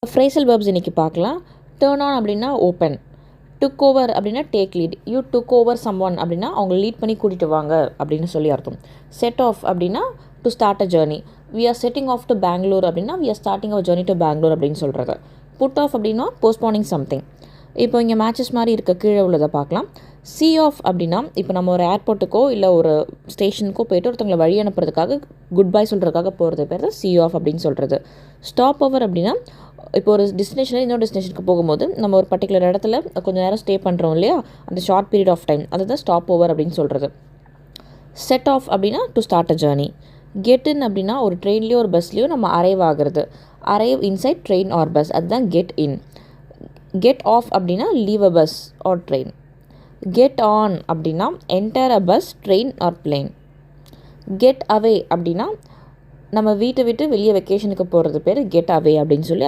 Phrasal verbs இன்றைக்கி பார்க்கலாம். Turn on அப்படின்னா ஓப்பன், டுக் ஓவர் அப்படின்னா take lead, you took over some one அப்படின்னா அவங்க லீட் பண்ணி கூட்டிகிட்டு வாங்க அப்படின்னு சொல்லி அர்த்தம். செட் ஆஃப் அப்படின்னா to start a journey, we are setting off to Bangalore அப்படின்னா we are starting our journey to Bangalore அப்படின்னு சொல்கிறது. புட் ஆஃப் அப்படின்னா போஸ்ட்போனிங் சம்திங். இப்போ இங்கே மேட்சஸ் மாதிரி இருக்க கீழே உள்ளதை பார்க்கலாம். சி ஆஃப் அப்படின்னா இப்போ நம்ம ஒரு ஏர்போர்ட்டுக்கோ இல்லை ஒரு ஸ்டேஷனுக்கோ போய்ட்டு ஒருத்தவங்களை வழி அனுப்புறதுக்காக குட் பை சொல்கிறதுக்காக போகிறது பேர் தான் சி ஆஃப் அப்படின்னு சொல்கிறது. ஸ்டாப் ஓவர் அப்படின்னா இப்போ ஒரு டெஸ்டினேஷனில் இன்னொரு டெஸ்டினேஷனுக்கு போகும்போது நம்ம ஒரு பர்டிகுலர் இடத்துல கொஞ்சம் நேரம் ஸ்டே பண்ணுறோம் இல்லையா, அந்த ஷார்ட் பீரியட் ஆஃப் டைம் அதுதான் ஸ்டாப் ஓவர் அப்படின்னு சொல்கிறது. செட் ஆஃப் அப்படின்னா to start a journey. Get in அப்படின்னா ஒரு ட்ரெயின்லேயோ ஒரு பஸ்லேயோ நம்ம அரைவ் ஆகிறது, arrive inside train or bus, அதுதான் கெட் இன். கெட் ஆஃப் அப்படின்னா leave a bus or train. Get on அப்படின்னா enter a bus, train or plane. Get away அப்படின்னா நம்ம வீட்டை விட்டு வெளியே வெக்கேஷனுக்கு போகிறது பேர் கெட் அவே அப்படின்னு சொல்லி